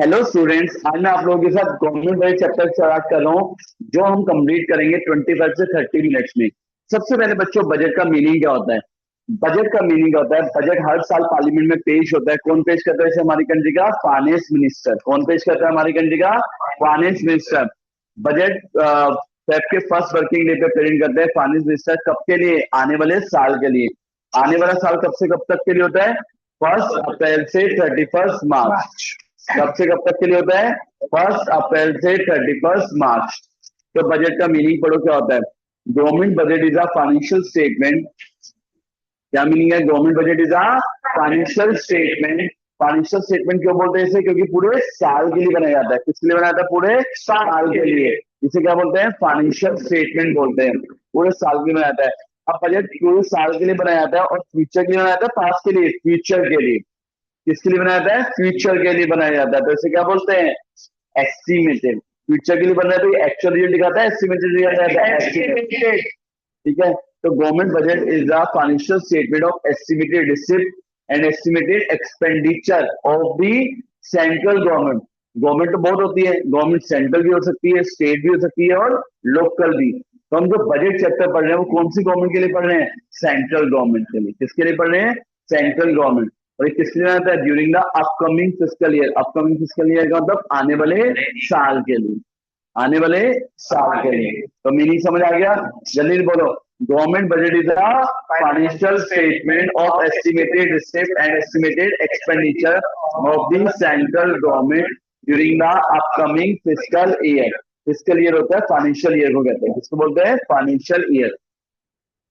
Hello students, आज मैं आप लोगों के साथ गवर्नमेंट बजट चैप्टर स्टार्ट कर रहा हूँ जो हम कंप्लीट करेंगे 25 से 30 मिनट्स में। सबसे पहले बच्चों, बजट का मीनिंग क्या होता है? बजट का मीनिंग होता है, बजट हर साल पार्लियामेंट में पेश होता है। कौन पेश करता है इसे? हमारी कंट्री का फाइनेंस मिनिस्टर। कौन पेश करता है? हमारी कंट्री का फाइनेंस मिनिस्टर। बजट फेब के फर्स्ट वर्किंग डे पे प्रेजेंट करते हैं फाइनेंस मिनिस्टर। कब के लिए? आने वाले साल के लिए। आने वाला साल कब से कब तक के लिए होता है? 1 अप्रैल से 31 मार्च। कब से कब तक के लिए होता है? 1 अप्रैल से 31 मार्च। तो बजट का मीनिंग पढ़ो, क्या होता है? Government budget is a financial statement. क्या मीनिंग है? Government budget is a financial statement. Financial statement क्यों बोलते हैं इसे? क्योंकि पूरे साल के लिए बनाया जाता है। किसके लिए बनाया जाता है? पूरे साल के लिए। इसे क्या बोलते हैं? फाइनेंशियल स्टेटमेंट बोलते हैं। पूरे साल के लिए बनाया जाता है। अब बजट पूरे साल के लिए बनाया जाता है और फ्यूचर के लिए बनाया जाता है, पास्ट के लिए, फ्यूचर के लिए। किसके लिए बनाया जाता है? फ्यूचर के लिए बनाया जाता है। तो इसे क्या बोलते हैं? एस्टिमेटेड। फ्यूचर के लिए बन रहा है तो ये एक्चुअल रिजल्ट दिखाता है, एस्टिमेटेड रिजल्ट दिखाता है, एस्टिमेटेड। ठीक है। तो government budget is the financial statement of estimated receipt and estimated expenditure of the central government. Government तो बहुत होती है, गवर्नमेंट सेंट्रल भी हो सकती है, स्टेट भी हो सकती है और लोकल भी। तो हम जो बजट चैप्टर पढ़ रहे हैं वो कौन सी गवर्नमेंट के लिए पढ़ रहे हैं? सेंट्रल गवर्नमेंट के लिए। किसके लिए पढ़ रहे हैं? Central government. और ये किस लिए आता है? During the upcoming fiscal year. Upcoming fiscal year का मतलब आने वाले साल के लिए। आने वाले साल के लिए। तो मीनिंग समझ आ गया? जल्दी बोलो। Government budget is a financial statement of estimated receipt and estimated expenditure of the central government during the upcoming fiscal year. Fiscal year होता है फाइनेंशियल ईयर को कहते हैं। किसको बोलते हैं? Financial year.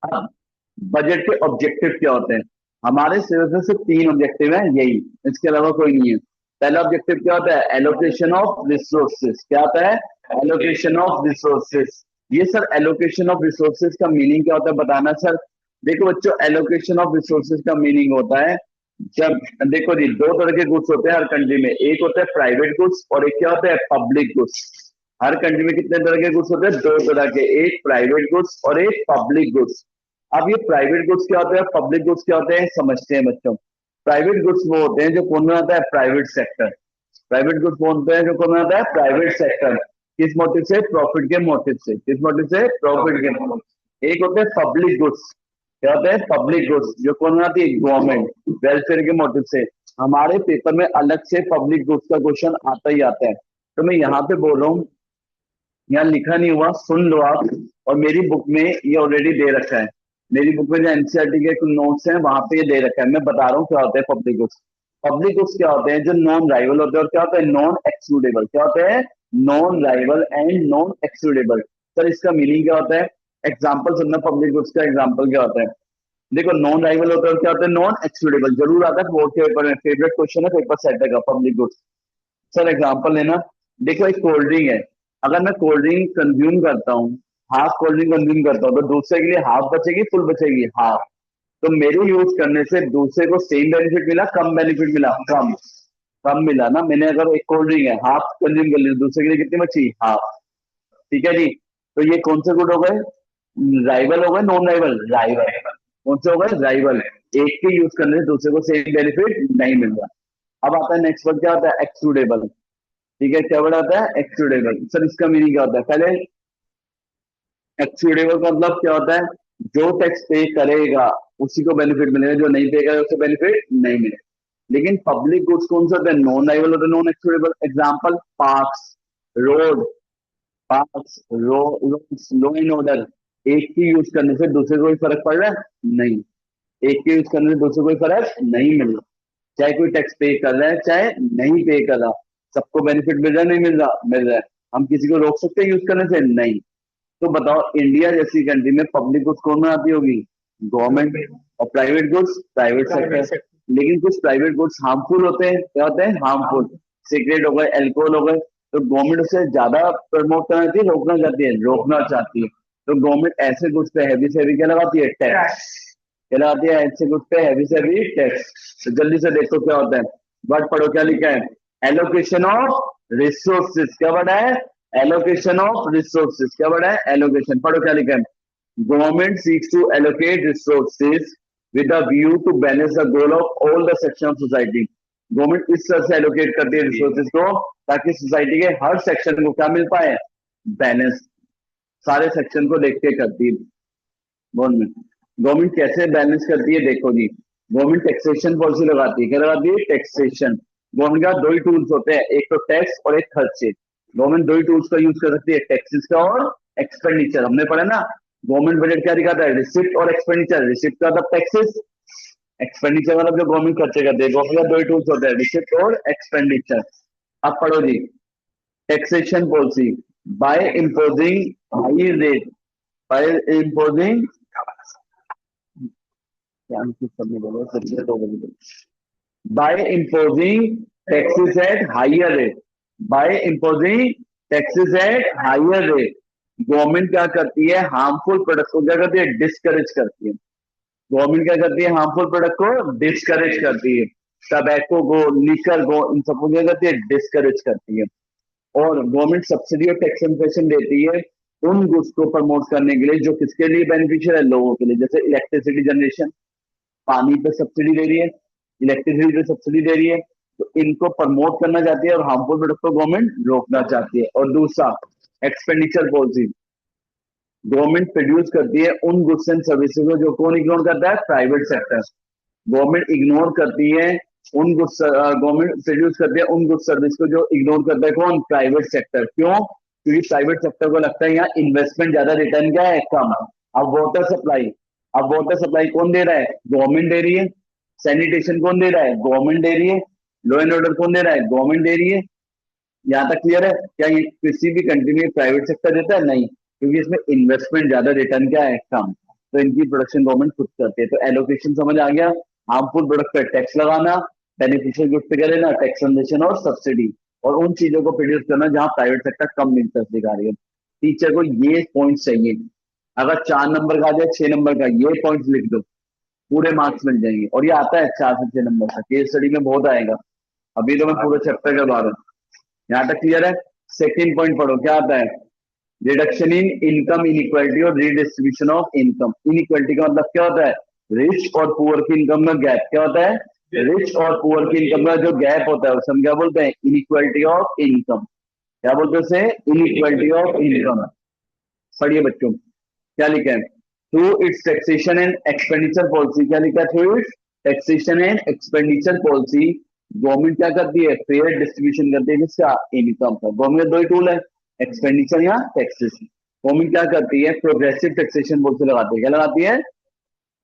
अब बजट के ऑब्जेक्टिव क्या होते हैं? हमारे सिलेबस में सिर्फ 3 ऑब्जेक्टिव है, यही, इसके अलावा कोई नहीं है। पहला ऑब्जेक्टिव क्या होता है? Allocation of resources. क्या होता है? Allocation of resources. ये सर एलोकेशन ऑफ रिसोर्सेज का मीनिंग क्या होता है बताना सर। देखो बच्चों, एलोकेशन ऑफ रिसोर्सेज का मीनिंग होता है जब, देखो जी, 2 तरह के गुड्स होते हैं हर कंट्री में। एक होता है प्राइवेट गुड्स और एक क्या होता है? Public goods. हर कंट्री में कितने तरह के गुड्स होते हैं? 2 तरह के, एक प्राइवेट गुड्स और एक पब्लिक गुड्स। अब ये प्राइवेट गुड्स क्या होते हैं, पब्लिक गुड्स क्या होते हैं, समझते हैं बच्चों। प्राइवेट गुड्स वो होते हैं जो कौन बनाता है? Private sector. प्राइवेट गुड्स वो होते हैं जो कौन बनाता है? Private sector. किस मोटिव से? प्रॉफिट के मोटिव से। किस मोटिव से? प्रॉफिट के मोटिव से। एक होते हैं पब्लिक गुड्स। क्या होते हैं? पब्लिक गुड्स, जो कौन बनाती है? गवर्नमेंट, वेलफेयर के मोटिव से। हमारे पेपर में अलग से पब्लिक गुड्स का क्वेश्चन आता ही आता है। तो मैं यहाँ पे बोल रहा हूँ, यहाँ लिखा नहीं हुआ, सुन लो आप। और मेरी बुक में ये ऑलरेडी दे रखा है। मेरी बुक में जो एनसीईआरटी के कुछ नोट्स हैं वहां पे ये दे रखा है। मैं बता रहा हूँ क्या होता है पब्लिक गुड्स। पब्लिक गुड्स क्या होते हैं? जो नॉन राइवल होते हैं। और क्या होता है? Non excludable. क्या होते हैं? Non rival and non excludable. Sir इसका मीनिंग क्या होता है? एग्जाम्पल सुनना, पब्लिक गुड्स का एग्जाम्पल क्या होता है। देखो, नॉन राइवल होता है और क्या होता है? Non excludable. जरूर आता है बोर्ड के पेपर में, फेवरेट क्वेश्चन है पेपर सेटर का, पब्लिक गुड्स। सर एग्जाम्पल लेना। देखो, एक कोल्ड ड्रिंक है। अगर मैं कोल्ड ड्रिंक कंज्यूम करता हूँ, हाफ कोल्ड ड्रिंक कंज्यूम करता हूँ, तो दूसरे के लिए हाफ बचेगी, फुल बचेगी? हाफ। तो मेरे यूज करने से दूसरे को सेम बेनिफिट मिला, कम बेनिफिट मिला? कम। कम मिला ना। मैंने अगर एक कोल्ड ड्रिंक है, हाफ कंज्यूम कर ली, दूसरे के लिए कितनी बची? हाफ। ठीक है जी। तो ये कौन से गुड हो गए? राइवल हो गए, नॉन राइवल? राइवल। कौन से हो गए? राइवल। एक के यूज करने से दूसरे को सेम बेनिफिट नहीं मिल रहा। अब आता है नेक्स्ट वर्ड, क्या होता है? एक्सक्लूडेबल। ठीक है, क्या वर्ड आता है? एक्सक्लूडेबल। सर इसका मीनिंग क्या होता है? पहले, एक्सक्लूडेबल का मतलब क्या होता है? जो टैक्स पे करेगा उसी को बेनिफिट मिलेगा, जो नहीं पे करेगा उसे बेनिफिट नहीं मिलेगा। लेकिन पब्लिक गुड्स कौन से होते हैं? नॉन राइवल होते हैं, non excludable. Example, parks, road, parks, law and order. एक की यूज करने से दूसरे को कोई फर्क पड़ रहा है? नहीं। एक के यूज करने से दूसरे को कोई फर्क नहीं मिल रहा। चाहे कोई टैक्स पे कर रहा है चाहे नहीं पे कर रहा, सबको बेनिफिट मिल रहा है? नहीं मिल रहा? मिल रहा है। हम किसी को रोक सकते हैं यूज करने से? नहीं। तो बताओ, इंडिया जैसी कंट्री में पब्लिक गुड्स कौन बनाती होगी? गवर्नमेंट। और प्राइवेट गुड्स? Private sector. लेकिन कुछ प्राइवेट गुड्स हार्मफुल होते हैं। क्या होते हैं? हार्मफुल। सिगरेट हो गए, अल्कोहल हो गए। तो गवर्नमेंट उसे ज्यादा प्रमोट करना चाहती है, रोकना चाहती है? रोकना चाहती है। तो गवर्नमेंट ऐसे गुड्स पे हैवी से हैवी क्या लगाती है? टैक्स। क्या लगाती है? ऐसे गुड्स पे हैवी से हैवी टैक्स। तो जल्दी से देखो क्या होता है। वर्ड पढ़ो, क्या लिखा है? Allocation of resources. क्या वर्ड है? Allocation of resources. क्या वर्ड है? एलोकेशन। पढ़ो क्या लिखा है? Government seeks to allocate resources with a view to balance the goal of all the section of society. Government इस तरह से एलोकेट करती है रिसोर्सेज को ताकि सोसाइटी के हर सेक्शन को क्या मिल पाए, बैलेंस, सारे सेक्शन को देख के करती है गवर्नमेंट। गवर्नमेंट कैसे बैलेंस करती है, देखो जी, गवर्नमेंट टैक्सेशन पॉलिसी लगाती है, क्या लगाती है, टैक्सेशन। गवर्नमेंट का दो ही टूल्स होते हैं, एक तो टैक्स और एक खर्चे। गवर्नमेंट दो ही टूल्स का यूज कर सकती है, टैक्सेस का और एक्सपेंडिचर। हमने पढ़ा ना, गवर्नमेंट बजट क्या दिखाता है, रिसिप्ट और एक्सपेंडिचर। रिसिप्ट का मतलब टैक्सेस, एक्सपेंडिचर मतलब जो गवर्नमेंट खर्चे करते हैं। गवर्नमेंट का दो ही टूल्स होते हैं, रिसिप्ट और एक्सपेंडिचर। अब पढ़ो जी, taxation policy by imposing high rate, by imposing, by imposing taxes at higher rate, by imposing taxes at higher rate, government क्या करती है, हार्मफुल प्रोडक्ट को क्या करती है, डिस्करेज करती है। गवर्नमेंट क्या करती है, हार्मफुल प्रोडक्ट को डिस्करेज करती है। टबैको को, लिकर को, इन सबको क्या करती है, डिस्करेज करती है। और गवर्नमेंट सब्सिडी और टैक्स कंसेशन देती है उन गुड्स को प्रमोट करने के लिए जो किसके लिए बेनिफिशियल है, लोगों के लिए। जैसे इलेक्ट्रिसिटी जनरेशन, पानी पे सब्सिडी दे रही है, इलेक्ट्रिसिटी पे सब्सिडी दे रही है, तो इनको प्रमोट करना चाहती है और हार्मफुल प्रोडक्ट को गवर्नमेंट रोकना चाहती है। और दूसरा, एक्सपेंडिचर पॉलिसी, गवर्नमेंट प्रोड्यूस करती है उन गुड्स एंड सर्विसेज को जो कौन इग्नोर करता है, प्राइवेट सेक्टर। गवर्नमेंट इग्नोर करती है उन गुड्स, गवर्नमेंट प्रोड्यूस करती है उन गुड्स सर्विस को जो इग्नोर करता है कौन, प्राइवेट सेक्टर। क्यों, क्योंकि प्राइवेट सेक्टर को लगता है यहाँ इन्वेस्टमेंट ज्यादा, रिटर्न क्या है, कम। अब वाटर सप्लाई, अब वाटर सप्लाई कौन दे रहा है, गवर्नमेंट दे रही है। सैनिटेशन कौन दे रहा है, गवर्नमेंट दे रही है। लॉ एंड ऑर्डर कौन दे रहा है, गवर्नमेंट दे रही है। यहाँ तक क्लियर है। क्या ये किसी भी कंट्री में प्राइवेट सेक्टर देता है, नहीं, क्योंकि इसमें इन्वेस्टमेंट ज्यादा, रिटर्न क्या है, कम। तो इनकी प्रोडक्शन गवर्नमेंट खुद करती है। तो एलोकेशन समझ आ गया, हार्मफुल प्रोडक्ट पर टैक्स लगाना, बेनिफिशियल गुड्स पे क्या लेना, टैक्स कंसेशन और सब्सिडी, और उन चीजों को प्रोड्यूस करना जहां प्राइवेट सेक्टर कम इंटरेस्ट दिखा रही है। टीचर को ये पॉइंट चाहिए, अगर 4 नंबर का आ जाए, 6 नंबर का, ये पॉइंट लिख दो, पूरे मार्क्स मिल जाएंगे। और ये आता है 4 से 6 नंबर का, केस स्टडी में बहुत आएगा। अभी तो मैं पूरे चैप्टर करवा रहा हूँ। यहाँ तक क्लियर है। सेकेंड पॉइंट पढ़ो, क्या आता है, रिडक्शन इन इनकम इनइक्वालिटी और रीडिस्ट्रीब्यूशन ऑफ इनकम। इनइक्वालिटी का मतलब क्या होता है, रिच और पुअर की इनकम में गैप। क्या होता है, रिच और पुअर की इनकम में जो गैप होता है उसे हम क्या बोलते हैं, इनइक्वालिटी ऑफ इनकम। क्या बोलते हैं उसे, इनइक्वालिटी ऑफ इनकम। पढ़िए बच्चों, क्या लिखा है, through it's taxation and expenditure policy. क्या लिखा है, through it's taxation and expenditure policy, government क्या करती है, फेयर डिस्ट्रीब्यूशन करती है किसका, इनकम का। गवर्नमेंट दो ही टूल है, एक्सपेंडिचर या टैक्सेस। गवर्नमेंट क्या करती है, प्रोग्रेसिव टैक्सेशन पॉलिसी लगाती है। क्या लगाती है,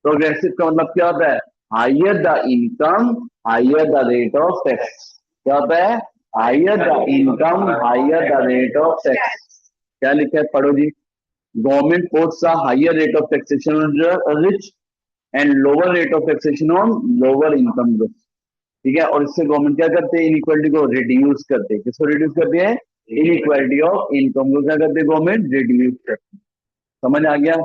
प्रोग्रेसिव का मतलब क्या होता है, higher the income higher the rate of tax. क्या होता है, higher the income higher the rate of tax. क्या लिखा है, पढ़ो जी, government puts a higher rate of taxation on the rich and lower rate of taxation on lower income groups। ठीक है, और इससे गवर्नमेंट क्या करते हैं, इनइक्वालिटी को रिड्यूस करते हैं। किसको रिड्यूस करते हैं, इनइक्वालिटी ऑफ इनकम को क्या करते हैं, गवर्नमेंट रिड्यूस करते हैं। समझ आ गया,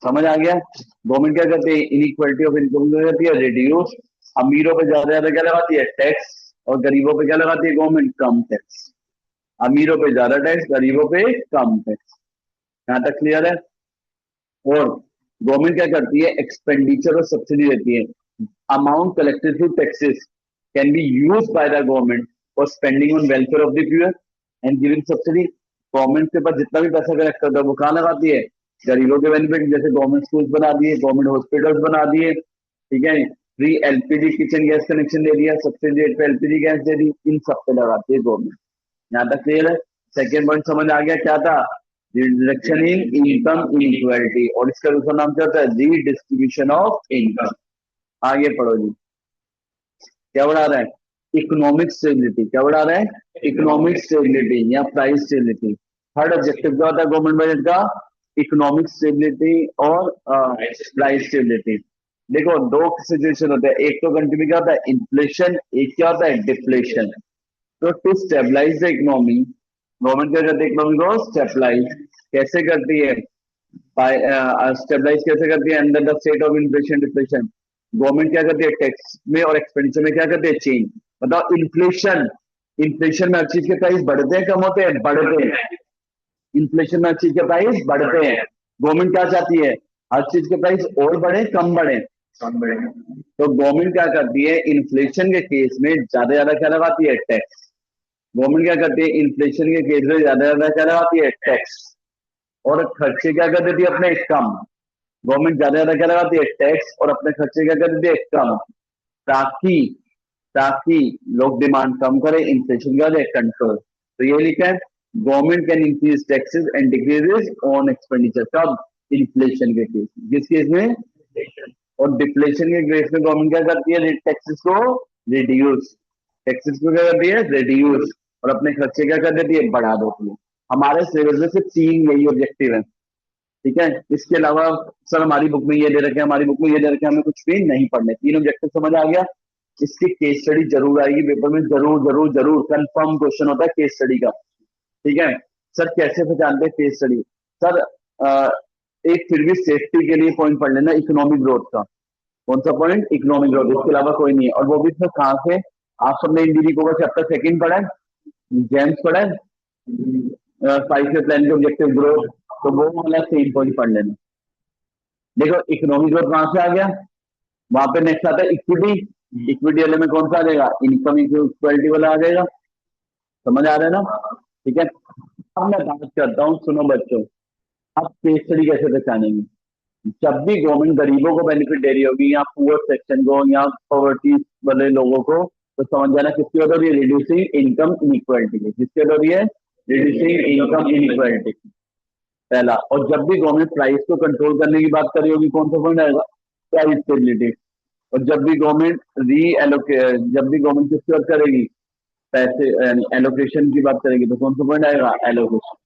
समझ आ गया। गवर्नमेंट क्या करते हैं, इनइक्वालिटी ऑफ इनकम को करती है रिड्यूस। अमीरों पे ज्यादा क्या लगाती है, टैक्स, और गरीबों पे क्या लगाती है गवर्नमेंट, कम टैक्स। अमीरों पे ज्यादा टैक्स, गरीबों पे कम टैक्स। यहाँ तक क्लियर है। और गवर्नमेंट क्या करती है, एक्सपेंडिचर और सब्सिडी देती है। Amount collected through taxes can be used by the government for spending on welfare of the poor and giving subsidy. Government के पास जितना भी पैसा कलेक्ट करता है वो कहाँ लगाती है, गरीबों के बेनिफिट, जैसे गवर्नमेंट स्कूल बना दिए, गवर्नमेंट हॉस्पिटल्स बना दिए, ठीक है, free LPG kitchen gas connection दे दिया, सब्सिडी रेट पे एलपीजी गैस दे दी, इन सब पे लगाती है गवर्नमेंट। यहाँ तक क्लियर है। सेकेंड पॉइंट समझ आ गया, क्या था, रिडक्शन इन इनकम इनइक्वालिटी, और इसका दूसरा नाम क्या होता है, रीडिस्ट्रीब्यूशन ऑफ इनकम। आगे पढ़ो जी, क्या बढ़ा रहा है, इकोनॉमिक स्टेबिलिटी। क्या बढ़ा रहा है, इकोनॉमिक स्टेबिलिटी या प्राइस स्टेबिलिटी। थर्ड ऑब्जेक्टिव क्या होता है गवर्नमेंट बजट का, इकोनॉमिक स्टेबिलिटी और प्राइस स्टेबिलिटी। देखो दो सिचुएशन होते हैं, एक तो कंट्री में क्या होता है, इन्फ्लेशन, एक क्या होता है, डिफ्लेशन। तो to stabilise the economy, government क्या करती है, इकोनॉमी को स्टेबलाइज कैसे करती है, स्टेबलाइज कैसे करती है, under the state of inflation deflation. Government क्या करती है, टैक्स में और एक्सपेंडिचर में क्या करती है, चेंज। बताओ, इन्फ्लेशन, इन्फ्लेशन में हर चीज के प्राइस बढ़ते हैं, कम होते हैं, बढ़ते हैं। इन्फ्लेशन में हर चीज के प्राइस बढ़ते हैं। गवर्नमेंट क्या चाहती है, हर चीज के प्राइस और बढ़े, कम बढ़े। तो गवर्नमेंट क्या करती है इन्फ्लेशन के केस में ज्यादा क्या लगाती है, टैक्स। गवर्नमेंट क्या करती है इन्फ्लेशन के केस में ज्यादा क्या लगाती है, टैक्स। और खर्चे क्या कर देती है अपने, कम। गवर्नमेंट ज्यादा क्या लगाती है, टैक्स, और अपने खर्चे क्या कर देती है, कम। ताकि ताकि लोग डिमांड कम करें, इन्फ्लेशन का कंट्रोल। तो ये लिखा है, government can increase taxes and decreases on expenditure. कब, इन्फ्लेशन के केस, किस केस में, और डिफ्लेशन के केस में गवर्नमेंट क्या करती है, टैक्सेस को रिड्यूस। टैक्सेस को क्या करती है, रिड्यूस, और अपने खर्चे क्या कर देती है, बढ़ा देती है। हमारे सिलेबस में सिर्फ 3 यही ऑब्जेक्टिव है, ठीक है। इसके अलावा सर हमारी बुक में ये दे रखे हैं, हमारी बुक में ये दे रखे हैं, हमें कुछ भी नहीं पढ़ने। 3 ऑब्जेक्टिव समझ आ गया। इसकी केस स्टडी जरूर आएगी पेपर में, जरूर जरूर जरूर कंफर्म क्वेश्चन होता है केस स्टडी का, ठीक है। सर कैसे पहचानते हैं केस स्टडी, सर एक फिर भी सेफ्टी के लिए पॉइंट पढ़ लेना, इकोनॉमिक ग्रोथ का। कौन सा पॉइंट, इकोनॉमिक ग्रोथ, इसके अलावा कोई नहीं है। और वो भी इसमें कहां से, आप सबने इंजीनियरिंग को चैप्टर 2 पढ़ा है, जेम्स पढ़ा है, 5 प्लान के ऑब्जेक्टिव ग्रोथ, तो वो वाला सेम पॉइंट पढ़ लेना। देखो इकोनॉमिक ग्रोथ कहां से आ गया, वहां पे नेक्स्ट आता है इक्विटी। इक्विटी वाले में कौन सा आ जाएगा, इनकम इक्वलिटी वाला आ जाएगा। समझ आ रहा है ना, ठीक है। अब मैं बात करता हूँ, सुनो बच्चों, अब केस स्टडी कैसे पहचानेंगे। जब भी गवर्नमेंट गरीबों को बेनिफिट दे रही होगी, या पुअर सेक्शन को, या पॉवर्टी वाले लोगों को, तो समझ जाना किसकी वजह हो रही है, रिड्यूसिंग इनकम इनइक्वालिटी की। किसकी वजह हो रही है, रिड्यूसिंग इनकम इनइक्वालिटी, पहला। और जब भी गवर्नमेंट प्राइस को कंट्रोल करने की बात करी होगी, कौन सा पॉइंट आएगा, प्राइस स्टेबिलिटी। और जब भी गवर्नमेंट जब भी गवर्नमेंट किसकी बात करेगी, पैसे एलोकेशन की बात करेगी, तो कौन सा पॉइंट आएगा, एलोकेशन।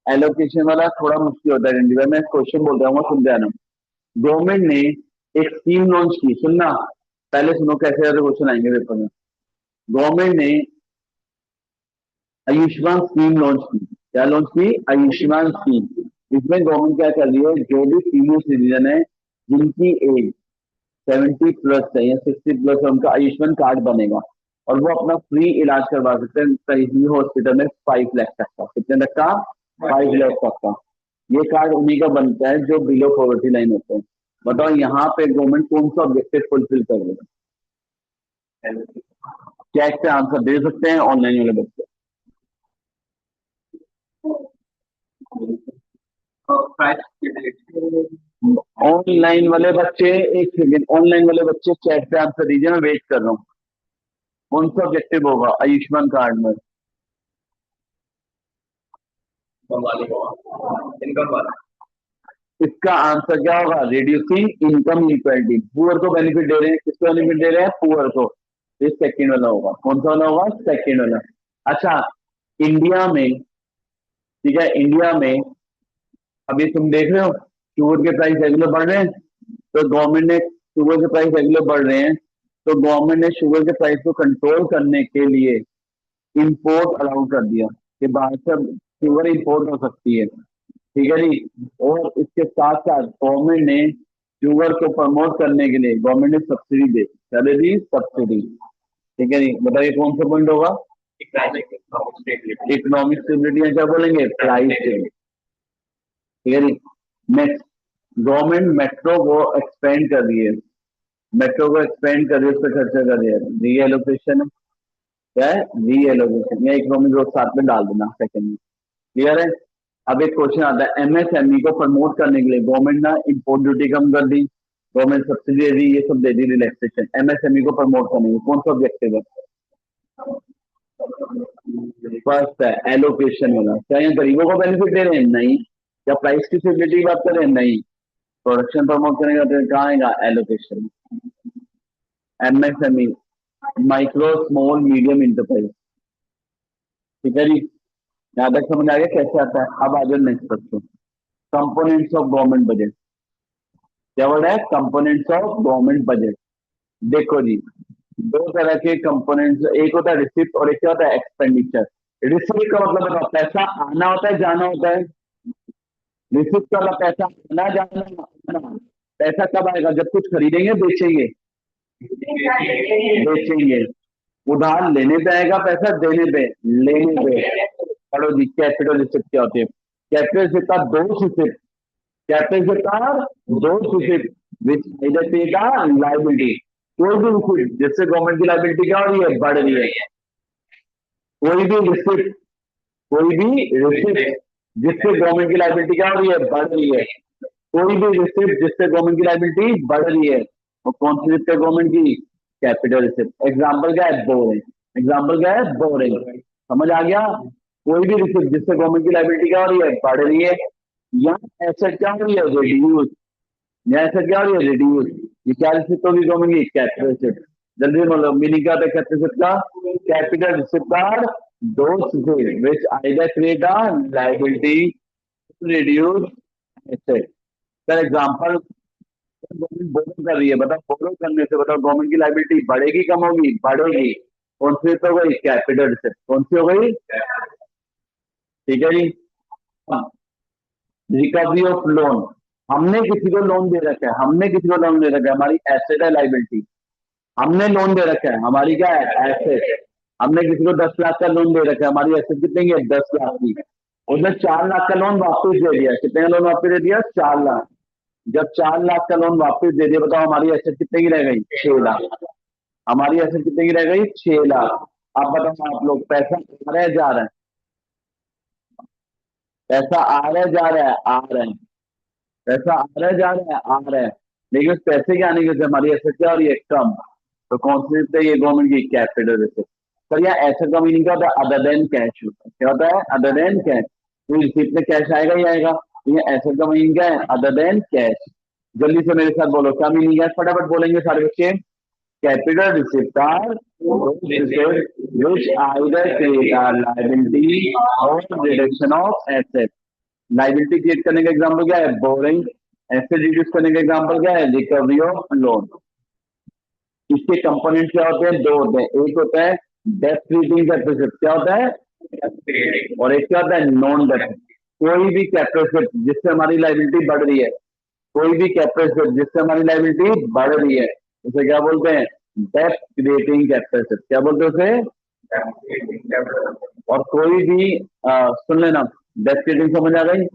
एलोकेशन वाला थोड़ा मुश्किल होता है, मैं क्वेश्चन बोल रहा हूँ, सुन जाना। गवर्नमेंट ने एक स्कीम लॉन्च की, सुनना पहले सुनो कैसे क्वेश्चन आएंगे पेपर में। गवर्नमेंट ने आयुष्मान स्कीम लॉन्च की। क्या लॉन्च की, आयुष्मान स्कीम। इसमें गवर्नमेंट क्या कर रही है, जो भी सीनियर सिटीजन है जिनकी एज 70 प्लस है या 60 प्लस है, उनका आयुष्मान कार्ड बनेगा, और वो अपना फ्री इलाज करवा सकते हैं कहीं भी हॉस्पिटल में 5 लाख तक का। कितने तक का, 5 लाख तक का। ये कार्ड उन्हीं का बनता है जो बिलो पॉवर्टी लाइन होते हैं। बताओ यहाँ पे गवर्नमेंट कौन सा ऑब्जेक्टिव फुलफिल कर रही है, क्या इससे आंसर दे सकते हैं ऑनलाइन वाले बच्चे। ऑनलाइन वाले बच्चे, एक सेकेंड, ऑनलाइन वाले बच्चे चैट पे आंसर दीजिए, मैं वेट कर रहा हूँ। कौन सा ऑब्जेक्टिव होगा आयुष्मान कार्ड में, इनकम वाला। इसका आंसर क्या होगा, रिड्यूसिंग इनकम इनइक्वालिटी। पुअर को बेनिफिट दे रहे हैं, किसको बेनिफिट दे रहे हैं, पुअर को। ये सेकंड वाला होगा, कौन सा वाला होगा, सेकंड वाला। अच्छा, इंडिया में, ठीक है, इंडिया में अभी तुम देख रहे हो शुगर के प्राइस रेगुलर बढ़ रहे हैं, तो गवर्नमेंट ने शुगर के प्राइस रेगुलर बढ़ रहे हैं, तो गवर्नमेंट ने शुगर के प्राइस को कंट्रोल करने के लिए इंपोर्ट अलाउ कर दिया कि बाहर से शुगर इंपोर्ट हो सकती है, ठीक है जी। और इसके साथ साथ गवर्नमेंट ने शुगर को प्रमोट करने के लिए गवर्नमेंट ने सब्सिडी दे, क्या दे दी, सब्सिडी, ठीक है जी। बताइए कौन सा पॉइंट होगा, इकोनॉमिक स्टेबिलिटी, क्या बोलेंगे, प्राइस स्टेबिलिटी, ठीक है जी। नेक्स्ट, गवर्नमेंट मेट्रो को एक्सपेंड कर रही है, मेट्रो को एक्सपेंड कर रही है, उस पर खर्चा कर रही है, री एलोकेशन है, क्या है, री एलोकेशन, या इकोनॉमिक ग्रोथ साथ में डाल देना सेकंड में, क्लियर है। अब एक क्वेश्चन आता है, एमएसएमई को प्रमोट करने के लिए गवर्नमेंट ने इंपोर्ट ड्यूटी कम कर दी, गवर्नमेंट सब्सिडी दे दी, ये सब दे दी रिलैक्सेशन, एमएसएमई को प्रमोट करने के कौन सा ऑब्जेक्टिव है, फर्स्ट है एलोकेशन वाला। क्या ये गरीबों को बेनिफिट दे रहे हैं, नहीं। क्या प्राइस की स्टेबिलिटी की बात कर रहे हैं, नहीं। प्रोडक्शन प्रमोट करने का कहाँ आएगा, allocation. MSME, micro small medium enterprise, ठीक है जी। यहाँ तक समझ आ गया कैसे आता है। अब आ जाओ next question, components of government budget. क्या वर्ड है, कंपोनेंट्स ऑफ गवर्नमेंट बजट। देखो जी, दो तरह के कंपोनेंट्स, एक होता है रिसिप्ट और एक क्या होता है, एक्सपेंडिचर। रिसिप्ट का मतलब बताओ, पैसा आना होता है, जाना होता है। रिसिप्ट वाला पैसा आना जाना आना। पैसा कब आएगा, जब कुछ खरीदेंगे, बेचेंगे, बेचेंगे। उधार लेने पे आएगा पैसा, देने पे, लेने पे। पढ़ो जी, कैपिटल रिसिप्ट क्या होती है। कैपिटल रिसिप्ट का दो रिसिप्ट, कैपिटल रिसिप्ट का दो रिसिप्ट, विच आइदर पेड लाइबिलिटी, कोई भी रिसिप्ट जिससे गवर्नमेंट की लाइबिलिटी क्या हो रही है, बढ़ रही है। कोई भी रिसिप्ट, कोई भी रिसिप्ट जिससे गवर्नमेंट की लाइबिलिटी क्या हो रही है, बढ़ रही है। कोई भी रिसिप्ट जिससे गवर्नमेंट की लाइबिलिटी बढ़ रही है, और कौन सी रिसिप्ट है गवर्नमेंट की, कैपिटल रिसिप्ट। एग्जाम्पल क्या है, बोरिंग। एग्जाम्पल क्या है, बोरिंग। समझ आ गया। कोई भी रिसिप्ट जिससे गवर्नमेंट की लाइबिलिटी क्या हो रही है, बढ़ रही है। या एसेट क्या हो रही है, रिड्यूस। या एसेट क्या हो रही है, रिड्यूस। ये क्या रिसिप्ट होगी गवर्नमेंट की, कैपिटल रिसिप्ट। जल्दी मतलब मीनिंग क्या था कैपिटल रिसिप्ट का, capital receipt are those which either create a liability reduce asset. For example government borrow कर रही है, बताओ बोरो करने से बताओ गवर्नमेंट की लाइबिलिटी बढ़ेगी कम होगी, बढ़ेगी। कौन सी हो गई, कैपिटल रिसिप्ट। कौन सी हो गई, ठीक है जी। रिकवरी ऑफ लोन, हमने किसी को लोन दे रखा है, हमने किसी को लोन दे रखा है, हमारी एसेट है लाइबिलिटी। हमने लोन दे रखा है, हमारी क्या है, एसेट। हमने किसी को 10 लाख का लोन दे रखा है, हमारी एसेट कितनी है, 10 लाख की। उसने 4 लाख का लोन वापस दे दिया, कितने का लोन वापस दे दिया, 4 लाख। जब 4 लाख का लोन वापस दे दिया, बताओ हमारी एसेट कितने की रह गई, 6 लाख। हमारी एसेट कितने की रह गई, 6 लाख। अब बताओ आप लोग, पैसा आ रहा है जा रहा है, पैसा आ रहा है जा रहा है, आ रहा है, पैसा आ रहा है जा रहा है, आ रहा है। लेकिन उस पैसे के आने की वजह से हमारी एसेट क्या हो रही है, कम। तो कौन सी रिसिप्ट है ये, गवर्नमेंट की कैपिटल रिसिप्ट। पर यहाँ एसेट का मीनिंग क्या होता है, अदर देन कैश होता है। क्या होता है, अदर देन कैश। तो रिसिप्ट में कैश आएगा ही आएगा। तो ये एसेट का मीनिंग क्या है, अदर देन कैश। जल्दी से मेरे साथ बोलो क्या मीनिंग है, फटाफट बोलेंगे सारे बच्चे। Capital receipt are which either create a liability or reduction of asset। Liability create करने का एग्जांपल क्या है, बोरिंग। एसेट रिड्यूस करने का एग्जांपल क्या है, रिकवरी ऑफ लोन। इसके कंपोनेंट क्या होते हैं, दो होते हैं। एक होता है डेप्थ क्रिएटिंग कैपिटल, क्या होता है, और एक क्या होता है, नॉन डेप्थ। कोई भी कैपिटल जिससे हमारी लाइबिलिटी बढ़ रही है, कोई भी कैपिटल जिससे हमारी लाइबिलिटी बढ़ रही है, उसे क्या बोलते हैं, डेप्थ क्रिएटिंग कैपिटल। क्या बोलते हैं उसे। और कोई भी सुन लेना, डेप्थ क्रिएटिंग समझ आ गई।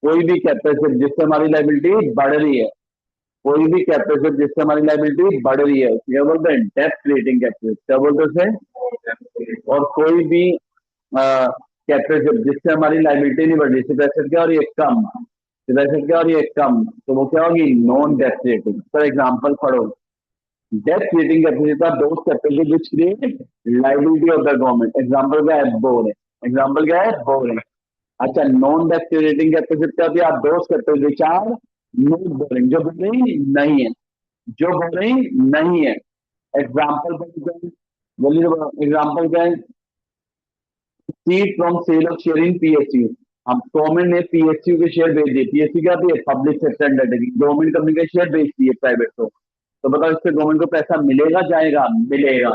कोई भी कैपिटल जिससे हमारी लाइबिलिटी बढ़ रही है, कोई भी कैपिटल जिससे हमारी लाइबिलिटी बढ़ रही है, क्या बोलते हैं, डेप्थ क्रिएटिंग कैपिटल। क्या बोलते हैं उसे। और कोई भी कैपिटल जिससे हमारी लाइबिलिटी नहीं बढ़ रही, सिर्फ एसेट क्या हो रही है, कम। सिर्फ एसेट क्या हो रही है, कम, तो वो क्या होगी, non depth creating. For example पढ़ो, डेप्थ क्रिएटिंग कैपिटल का दोस्त capital which create liability of the government. Example क्या है, बोरिंग। एग्जाम्पल क्या है, बोरिंग। अच्छा, नॉन डेप्थ क्रिएटिंग कैपिटल क्या होती है, आप दोस्त capital which are not borrowing, जो बोरिंग नहीं है, जो बोरिंग नहीं है। एग्जाम्पल जल्दी एग्जाम्पल क्या है, seat from sale of share in PSU. हम गवर्नमेंट ने पीएसयू के शेयर बेच दिए। पीएसयू क्या होती है, public sector undertaking. Government company के शेयर बेचती है प्राइवेट को। तो बताओ इससे गवर्नमेंट को पैसा मिलेगा, जाएगा, मिलेगा,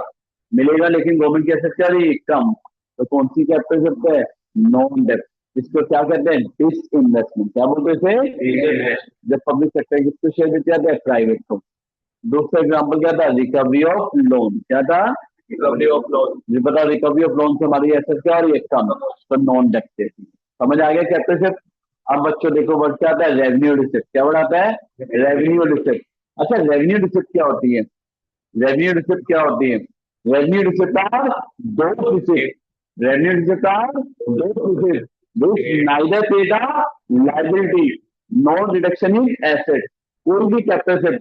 मिलेगा। लेकिन गवर्नमेंट की एसेट क्या रही, कम। तो कौन सी कैपिटल सकते हैं, नॉन डेप्थ। इसको क्या कहते हैं, डिस इन्वेस्टमेंट। क्या बोलते हैं इसे, जब पब्लिक सेक्टर किसको शेयर बेच जाते हैं, प्राइवेट को। दूसरा एग्जाम्पल क्या था, रिकवरी ऑफ लोन। क्या था, रिकवरी ऑफ लोन। ये पता, रिकवरी ऑफ लोन से हमारी एसेट क्या हो रही है, कम। तो नॉन डेप्थ। समझ आ गया कैपिटल से। अब बच्चों देखो वर्ड क्या आता है, रेवेन्यू रिसिप्ट। क्या वर्ड आता है, रेवेन्यू रिसिप्ट। अच्छा, रेवेन्यू रिसिप्ट क्या होती है, रेवेन्यू रिसिप्ट क्या होती है, रेवेन्यू रिसिप्ट आर दो रिसिप्ट, रेवेन्यू रिसिप्ट आर दो receipt which neither paid a liability nor reduction in asset। कोई भी कैपिटल,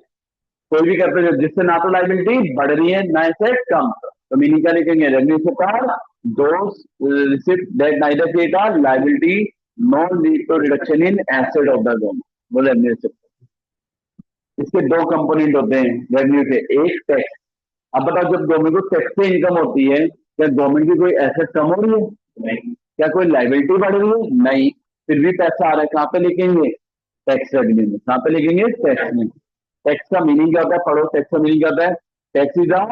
कोई भी कैपिटल जिससे ना तो लाइबिलिटी बढ़ रही है, ना एसेट कम। तो मीनिंग क्या लिखेंगे, revenue receipt are those receipt that neither paid a liability nor lead to reduction in asset of the government. वो रेवेन्यू रिसिप्ट। इसके दो कंपोनेंट होते हैं रेवेन्यू के, एक टैक्स। अब बताओ, जब गवर्नमेंट को टैक्स से इनकम होती है, क्या गवर्नमेंट की कोई एसेट कम हो रही है, नहीं। क्या कोई लाइबिलिटी बढ़ रही है, नहीं। फिर भी पैसा आ रहा है, कहाँ पे लिखेंगे, टैक्स रेवेन्यू में। कहाँ पे लिखेंगे, टैक्स में। टैक्स का मीनिंग क्या होता है, पढ़ो, टैक्स का मीनिंग क्या होता है, tax is a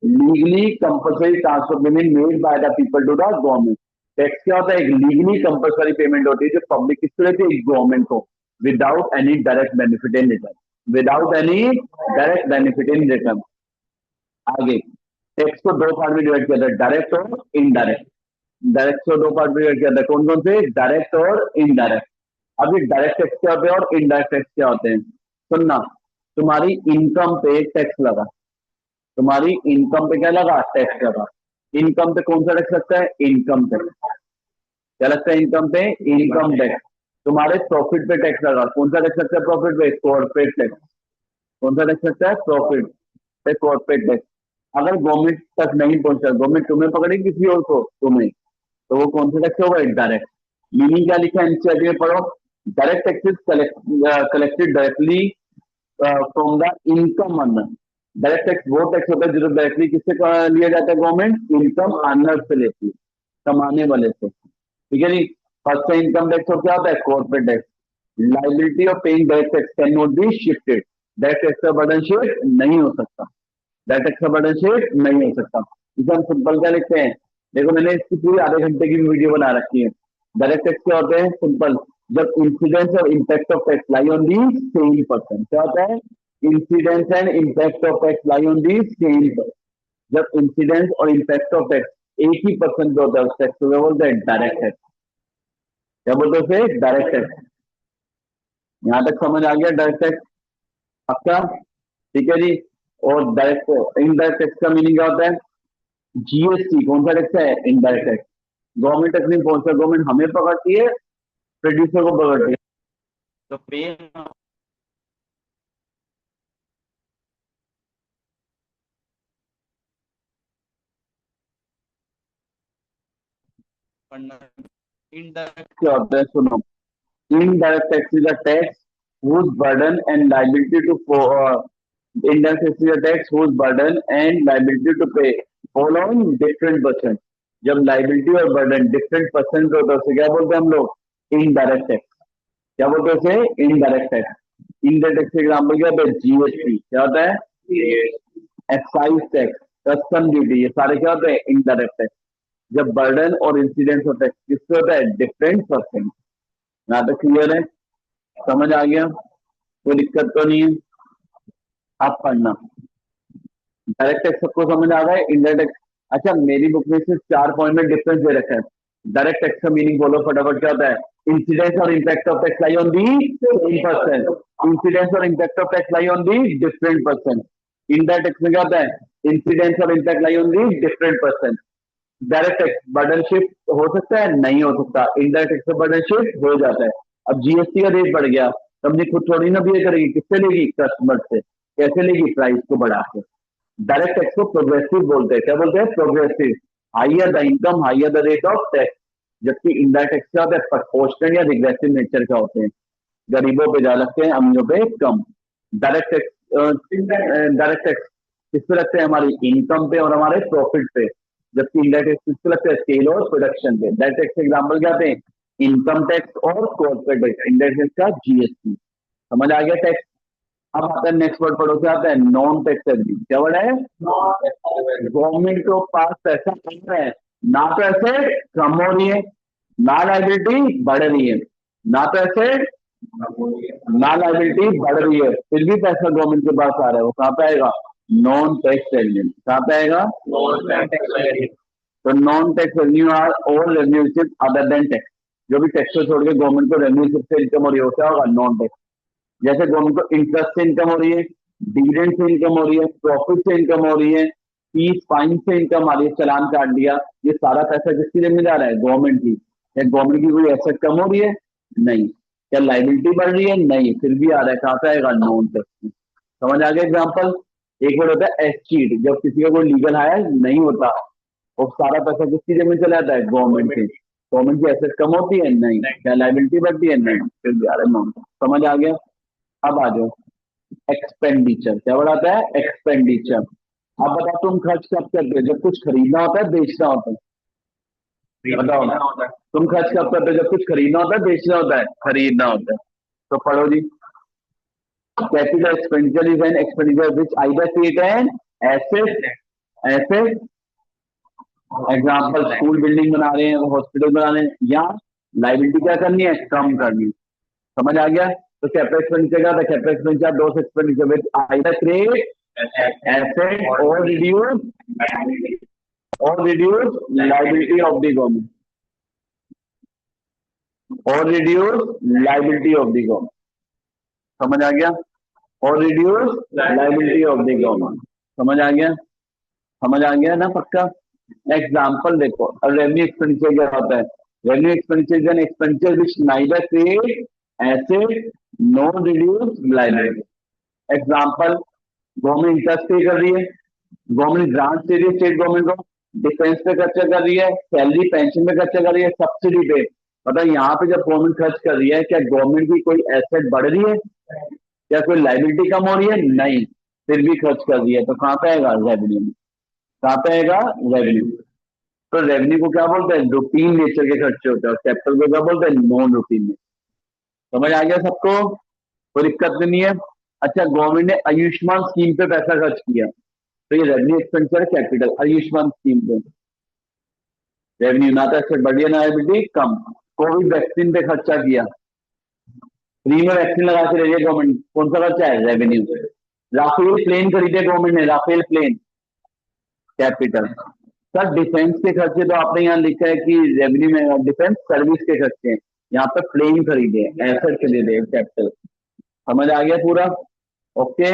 legally compulsory transfer payment made by the people to the government. Tax क्या होता है, एक लीगली कंपल्सरी पेमेंट होती है जो पब्लिक किसको देती है, गवर्नमेंट को, without any direct benefit in return, without any direct benefit in return. आगे, टैक्स को दो पार्ट में डिवाइड किया था, डायरेक्ट और इनडायरेक्ट। डायरेक्ट को दो पार्ट में डिवाइड किया था, कौन कौन से, डायरेक्ट और इनडायरेक्ट। अभी डायरेक्ट टैक्स क्या होते हैं और इनडायरेक्ट टैक्स क्या होते हैं, सुनना। तुम्हारी इनकम पे टैक्स लगा, तुम्हारी इनकम पे क्या लगा, टैक्स लगा। इनकम पे कौन सा टैक्स लगता है, इनकम टैक्स। क्या लगता है इनकम पे, इनकम टैक्स। तुम्हारे प्रॉफिट पे टैक्स लगा, कौन सा टैक्स लगता है प्रॉफिट पे, कॉर्पोरेट टैक्स। कौन सा टैक्स लगता है, प्रॉफिट पे कॉर्पोरेट टैक्स। अगर गवर्नमेंट तक नहीं पहुंचा, गवर्नमेंट तुम्हें पकड़ेगी किसी और को, तुम्हें, तो वो कौन सा टैक्स होगा, डायरेक्ट। मीनिंग क्या लिखा है एनसीईआरटी में पढ़ो, direct taxes collected directly from the income earner. Direct tax वो टैक्स होता है जो डायरेक्टली किससे लिया जाता है, गवर्नमेंट इनकम अर्नर से लेती है, कमाने वाले से। ठीक है जी। फर्स्ट इनकम टैक्स और क्या होता है, corporate tax. Liability of paying direct tax can not be shifted. Direct tax का बर्डन शिफ्ट नहीं हो सकता, डायरेक्ट टैक्स का बर्डन शिफ्ट नहीं हो सकता। इसे हम सिंपल क्या लिखते हैं, देखो मैंने इसकी पूरी आधे घंटे की वीडियो बना रखी है। डायरेक्ट टैक्स क्या होते हैं, सिंपल, जब इंसिडेंस और impact of tax lie on the same person. क्या होता है, incidence and impact of tax lie on the same person. जब इंसिडेंस और इम्पैक्ट ऑफ टैक्स एक ही पर्सन पे होता है उस टैक्स को क्या बोलते हैं, डायरेक्ट टैक्स। क्या बोलते हैं उसे, डायरेक्ट टैक्स। यहां तक समझ आ गया डायरेक्ट टैक्स आपका, ठीक है जी। और डायरेक्ट इनडायरेक्ट टैक्स का मीनिंग क्या होता है, जीएसटी कौन सा टैक्स है, इनडायरेक्ट टैक्स। गवर्नमेंट तक नहीं पहुंचता, गवर्नमेंट हमें पकड़ती है, प्रोड्यूसर को पकड़ती है, तो पे करना। इनडायरेक्ट क्या होता है, सुनो, indirect tax is a tax whose burden and liability to indirect tax is a tax whose burden and liability to pay fall on different person। जब liability और burden different person पे होता है उसे क्या बोलते हैं हम लोग, indirect tax। क्या बोलते हैं उसे, indirect tax। indirect tax example क्या होता है, जीएसटी क्या होता है, एक्साइज टैक्स, कस्टम ड्यूटी, ये सारे क्या होते हैं, indirect tax। जब बर्डन और इंसिडेंस ऑफ टैक्स किससे होता है, डिफरेंट पर्सन। यहाँ तक क्लियर है, समझ आ गया, कोई दिक्कत तो नहीं है। आप पढ़ना, डायरेक्ट टैक्स सबको समझ आ गया, इनडायरेक्ट टैक्स। अच्छा मेरी बुक में सिर्फ 4 पॉइंट में डिफरेंस दे रखा है। डायरेक्ट टैक्स का मीनिंग बोलो फटाफट, क्या होता है, इंसिडेंस और impact of tax lie on the same person. Incidence और impact of tax lie on the different person. Indirect tax में क्या होता है, इंसिडेंस और impact lie on the different person. Direct tax burden shift हो सकता है, नहीं हो सकता, इनडायरेक्ट टैक्स से बर्डन शिफ्ट हो जाता है। अब जीएसटी का रेट बढ़ गया, कंपनी खुद थोड़ी ना पे करेगी, किससे लेगी, कस्टमर से। कैसे लेगी, प्राइस को बढ़ा के। डायरेक्ट टैक्स को प्रोग्रेसिव बोलते हैं, क्या बोलते हैं, progressive. Higher the income higher the rate of tax. जबकि इनडायरेक्ट टैक्स क्या होता है, प्रोपोर्शनल या रिग्रेसिव नेचर का होते हैं, गरीबों पे ज्यादा लगते हैं, अमीरों पे कम। डायरेक्ट टैक्स, डायरेक्ट टैक्स किस पे लगते हैं, हमारी इनकम पे और हमारे प्रॉफिट पे। जबकि इनडायरेक्ट टैक्स किस पे लगता है, सेल और प्रोडक्शन पे। डायरेक्ट टैक्स एग्जाम्पल क्या थे, इनकम टैक्स और कॉर्पोरेट टैक्स। इनडायरेक्ट टैक्स का जीएसटी। समझ आ गया टैक्स। अब आता है नेक्स्ट वर्ड, पढ़ो क्या आता है, नॉन टैक्स रेवेन्यू। क्या वर्ड है, गवर्नमेंट के पास पैसा कम है, ना तो ऐसे कम हो रही है, ना लाइबिलिटी बढ़ रही है, ना तो ऐसे ना लाइबिलिटी बढ़ रही है, फिर भी पैसा गवर्नमेंट के पास आ रहा है, वो कहाँ पे आएगा, नॉन टैक्स रेवेन्यू। कहाँ पे आएगा, तो non tax revenue are all revenue other than tax. जो भी टैक्स को छोड़ के गवर्नमेंट को रेवेन्यू से इनकम हो रही है, वो क्या होगा, नॉन टैक्स। जैसे गवर्नमेंट को इंटरेस्ट से इनकम हो रही है, डिविडेंड से इनकम हो रही है, प्रॉफिट से इनकम हो रही है, फीस फाइन से इनकम आ रही है, चलान काट दिया, ये सारा पैसा किसकी जेब में जा रहा है, गवर्नमेंट की। क्या गवर्नमेंट की कोई एसेट कम हो रही है, नहीं। क्या लाइबिलिटी बढ़ रही है, नहीं, फिर भी आ रहा है, कहाँ पे आएगा, नॉन टैक्स। समझ आ गया एग्जाम्पल। एक वर्ड होता है एस्चीड, जब किसी का कोई लीगल हायर नहीं होता और सारा पैसा किसकी जेब में चला जाता है, गवर्नमेंट की। गवर्नमेंट की एसेट कम होती है, नहीं। क्या लाइबिलिटी बढ़ती है, नहीं, फिर भी आ रहा है नॉन टैक्स। समझ आ गया। अब आ जाओ एक्सपेंडिचर। क्या बढ़ाता है, एक्सपेंडिचर। अब बताओ तुम खर्च कब करते हो, जब कुछ खरीदना होता है, बेचना होता है, बताओ तुम खर्च कब करते हो, जब कुछ खरीदना होता है, बेचना होता है, खरीदना होता है। तो पढ़ो जी, capital expenditure is an expenditure which either create an asset, asset, example school building बना रहे हैं, हॉस्पिटल बना रहे हैं, या लाइबिलिटी क्या करनी है, कम करनी है। समझ आ गया। तो कैपिटल एक्सपेंडिचर क्या था, कैपिटल एक्सपेंडिचर दो expenditure with either create asset और reduce liability of the government, और reduce liability of the government. समझ आ गया। और reduce liability of the government. समझ आ गया? समझ आ गया ना पक्का? एग्जाम्पल देखो, रेवेन्यू एक्सपेंडिचर क्या होता है? रेवेन्यू एक्सपेंडिचर एन एक्सपेंडिचर विच neither create asset nor reduce liability. Example, government interest पे कर रही है, गवर्नमेंट ग्रांट दे रही है स्टेट गवर्नमेंट को, डिफेंस पे खर्चा कर रही है, सैलरी पेंशन पे खर्चा कर रही है, सब्सिडी पे। मतलब यहाँ पे जब गवर्नमेंट खर्च कर रही है, क्या गवर्नमेंट की कोई एसेट बढ़ रही है? क्या कोई लाइबिलिटी कम हो रही है? नहीं, फिर भी खर्च कर रही है, तो कहाँ पे आएगा? रेवेन्यू में। कहाँ पे आएगा? रेवेन्यू। तो रेवेन्यू को क्या बोलते हैं? रूटीन नेचर के खर्चे होते हैं, और कैपिटल को क्या बोलते हैं? नॉन रूटीन में। समझ आ गया सबको? कोई दिक्कत नहीं है? अच्छा, गवर्नमेंट ने आयुष्मान स्कीम पे पैसा खर्च किया, तो ये revenue expenditure capital. Ayushman scheme पे रेवेन्यू ना तो एसेट बढ़िया ना लायबिलिटी कम। कोविड वैक्सीन पे खर्चा किया, फ्री में वैक्सीन लगा के रही है गवर्नमेंट, कौन सा खर्चा है? रेवेन्यू। राफेल प्लेन खरीदे गवर्नमेंट ने, Rafale plane capital. Sir defence के खर्चे तो आपने यहाँ लिखा है कि रेवेन्यू में डिफेंस सर्विस के खर्चे हैं, यहाँ पे प्लेन खरीदे, एसेट खरीदे, कैपिटल। समझ आ गया पूरा? ओके।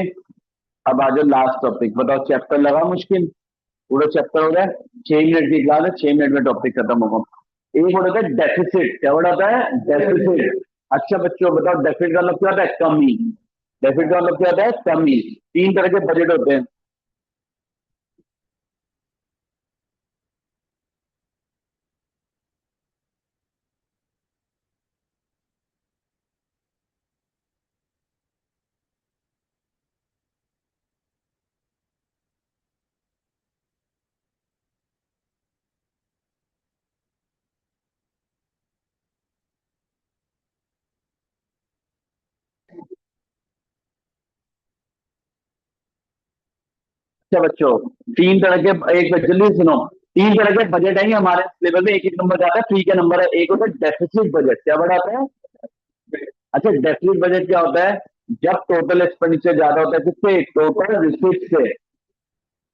अब आ जाओ लास्ट टॉपिक, बताओ चैप्टर लगा मुश्किल? पूरा चैप्टर हो गया, 6 मिनट की क्लास है, 6 मिनट में टॉपिक खत्म होगा। एक वर्ड होता है डेफिसिट। क्या वर्ड होता है? डेफिसिट। अच्छा बच्चों बताओ, डेफिसिट का मतलब क्या होता है? कमी। डेफिसिट का मतलब क्या होता है? कमी। 3 तरह के बजट होते हैं। अच्छा बच्चों, 3 तरह के, एक जल्दी सुनो, 3 तरह के बजट है हमारे सिलेबस में, एक एक नंबर आता है, फ्री का नंबर है। एक होता है डेफिसिट बजट। क्या बड़ा आता है? अच्छा, डेफिसिट बजट क्या होता है? जब टोटल एक्सपेंडिचर ज्यादा होता है किससे? टोटल रिसिप्ट से।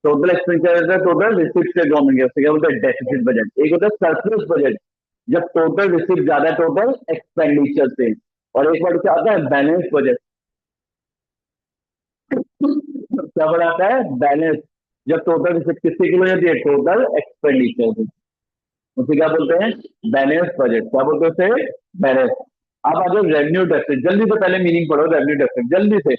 टोटल एक्सपेंडिचर है टोटल रिसिप्ट से गवर्नमेंट के, उससे क्या बोलते हैं? Deficit budget. एक होता है सरप्लस बजट, जब टोटल रिसिप्ट ज्यादा है टोटल एक्सपेंडिचर से। और एक वर्ड क्या आता है? Balance budget. क्या वर्ड आता है? बैलेंस, जब टोटल रिसिप्ट किससे की हो जाती है? टोटल एक्सपेंडिचर से। उसे क्या बोलते हैं? Balance budget. क्या बोलते हैं उसे? बैलेंस। अब आ जाओ रेवेन्यू डेफिसिट, जल्दी से पहले मीनिंग पढ़ो रेवेन्यू डेफिसिट जल्दी से।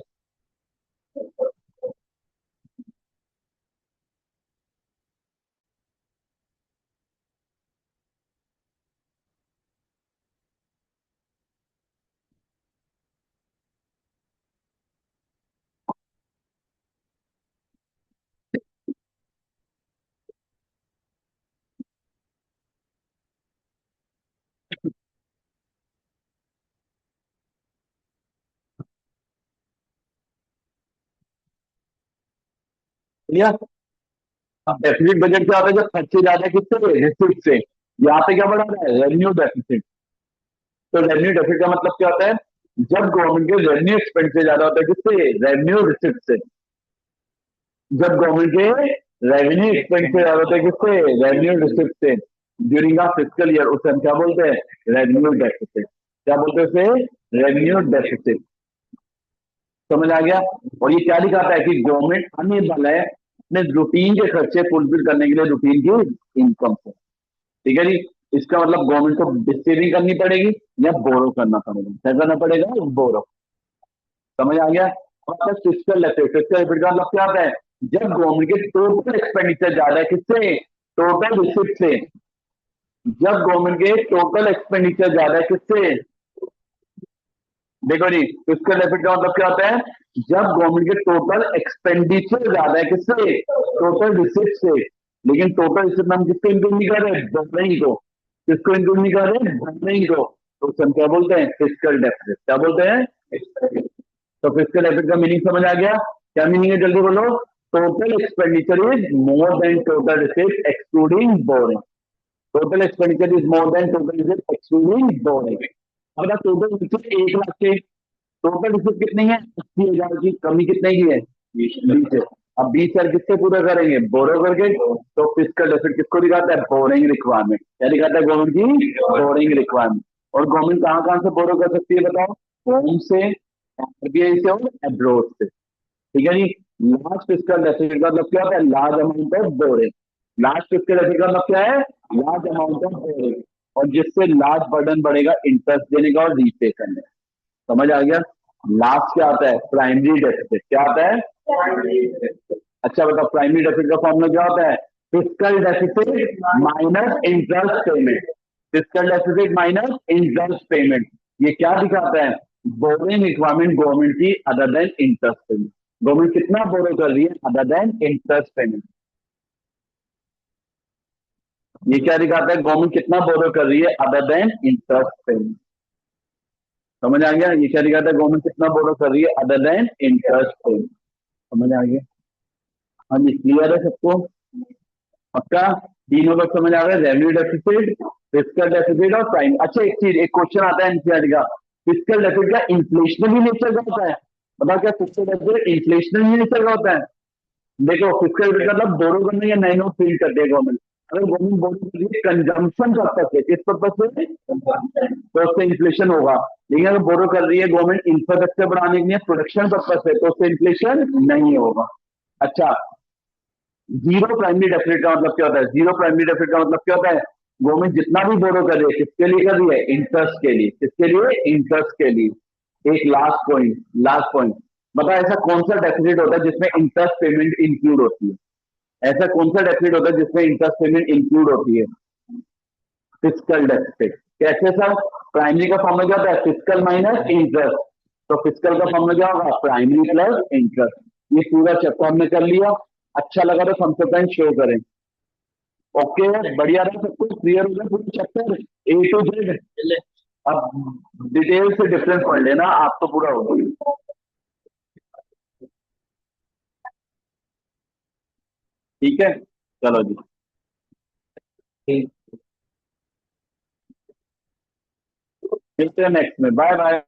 क्लियर? अब डेफिसिट बजट क्या होता है? जब खर्चे ज्यादा है किससे? रिसिप्ट से। यहाँ पे क्या बढ़ा रहा है? Revenue deficit. तो रेवेन्यू डेफिसिट का मतलब क्या होता है? जब गवर्नमेंट के रेवेन्यू एक्सपेंस से ज्यादा होता है किससे? रेवेन्यू रिसिप्ट से। जब गवर्नमेंट के रेवेन्यू एक्सपेंस से ज्यादा होता है किससे? रेवेन्यू रिसिप्ट से, ड्यूरिंग अ फिजिकल ईयर, उसे हम क्या बोलते हैं? Revenue deficit. क्या बोलते हैं उसे? Revenue deficit. समझ आ गया? और ये क्या दिखाता है? कि गवर्नमेंट अनेबल है अपने रूटीन के खर्चे फुलफिल करने के लिए रूटीन की इनकम से। ठीक है जी? इसका मतलब गवर्नमेंट को सेविंग करनी पड़ेगी या बोरो करना पड़ेगा। क्या करना पड़ेगा? बोरो। समझ आ गया? और फिजिकल डेफिसिट, फिजिकल डेफिसिट का मतलब क्या होता है? जब गवर्नमेंट के टोटल एक्सपेंडिचर ज्यादा है किससे? टोटल रिसिप्ट से। जब गवर्नमेंट के टोटल एक्सपेंडिचर ज्यादा है किससे? देखो जी, फिजिकल डेफिसिट का मतलब क्या होता है? जब गवर्नमेंट के टोटल एक्सपेंडिचर ज्यादा है किससे? टोटल रिसिप्ट से। लेकिन टोटल रिसिप्ट हम किसको इंक्लूड नहीं कर रहे? बोरिंग को। किसको इंक्लूड नहीं कर रहे? बोरिंग को। तो उसे हम क्या बोलते हैं? Physical deficit. क्या बोलते हैं? तो फिजिकल डेफिसिट का मीनिंग समझ आ गया? क्या मीनिंग है जल्दी बोलो? Total expenditure is more than total receipt excluding boring. Total expenditure is more than total receipt excluding boring. अब टोटल रिसिप्ट 1 लाख के, टोटल रिसिप्ट कितनी है? 80,000 की। कमी कितने की है? 20 है। अब 20,000 किससे पूरा करेंगे? बोरो करके। तो फिजिकल डेफिसिट किसको दिखाता है? Boring requirement. क्या दिखाता है? गवर्नमेंट की बोरिंग रिक्वायरमेंट। और गवर्नमेंट कहां कहां से बोरो कर सकती है बताओ? होम से, आरबीआई से और एब्रोड से, ठीक है जी। लार्ज फिस्कल डेफिसिट का मतलब क्या होता है? Large amount of boring. Large fiscal deficit का मतलब क्या है? लार्ज अमाउंट ऑफ बोरिंग, और जिससे लार्ज बर्डन बढ़ेगा इंटरेस्ट देने का और रीपे करने का। समझ आ गया? लास्ट क्या आता है? Primary deficit. क्या आता है? Primary deficit. अच्छा बताओ, प्राइमरी डेफिसिट का फॉर्मूला क्या होता है? Fiscal deficit minus interest payment. Fiscal deficit minus interest payment. ये क्या दिखाता है? बोरिंग रिक्वायरमेंट गवर्नमेंट की other than interest payment. Government कितना बोरो कर रही है अदर देन इंटरेस्ट पेमेंट। ये क्या दिखाता है? गवर्नमेंट कितना बोरो कर रही है अदर देन इंटरेस्ट पेमेंट। समझ आ गया? ये क्या दिखाता है? गवर्नमेंट कितना बोरो कर रही है अदर देन इंटरेस्ट पेमेंट। समझ आ गया? हाँ जी, क्लियर है सबको? पक्का? तीनों लोग समझ आ गए? रेवेन्यू डेफिसिट, फिस्कल डेफिसिट और प्राइम। अच्छा एक चीज, एक क्वेश्चन आता है एनसीईआरटी का, फिस्कल डेफिसिट का इन्फ्लेशनरी नेचर का होता है? बताओ क्या फिस्कल डेफिसिट इन्फ्लेशनरी नेचर का होता है? देखो, फिस्कल डेफिसिट मतलब बोरो करने या नए नोट प्रिंट कर दे गवर्नमेंट। अगर गवर्नमेंट बोरो कर रही है कंजम्पशन पर्पज से, किस पर्पज से? तो उससे इन्फ्लेशन होगा। लेकिन अगर बोरो कर रही है गवर्नमेंट इंफ्रास्ट्रक्चर बढ़ाने के लिए, प्रोडक्शन पर्पज से, तो उससे इन्फ्लेशन नहीं होगा। अच्छा, जीरो प्राइमरी डेफिसिट का मतलब क्या होता है? जीरो प्राइमरी डेफिसिट का मतलब क्या होता है? गवर्नमेंट जितना भी बोरो कर रही है किसके लिए कर रही है? इंटरेस्ट के लिए। किसके लिए? इंटरेस्ट के लिए। एक लास्ट पॉइंट, लास्ट पॉइंट, बता ऐसा कौन सा डेफिसिट होता है जिसमें इंटरेस्ट पेमेंट इंक्लूड होती है? ऐसा कौन सा डेफिसिट होता है जिसमें इंटरेस्ट पेमेंट इंक्लूड होती है? Fiscal deficit. कैसे सर? प्राइमरी का फॉर्मूला क्या होता है? Fiscal minus interest. तो फिस्कल का फॉर्मूला क्या होगा? Primary plus interest. ये पूरा चैप्टर हमने कर लिया। अच्छा लगा तो सबसे पहले शो करें। ओके, बढ़िया रहा, सब कुछ क्लियर हो गया पूरा चैप्टर ए टू जेड। अब डिटेल से डिफरेंस पढ़ लेना, आप तो पूरा हो गई। ठीक है, चलो जी। ठीक, मिलते हैं नेक्स्ट में। Bye bye.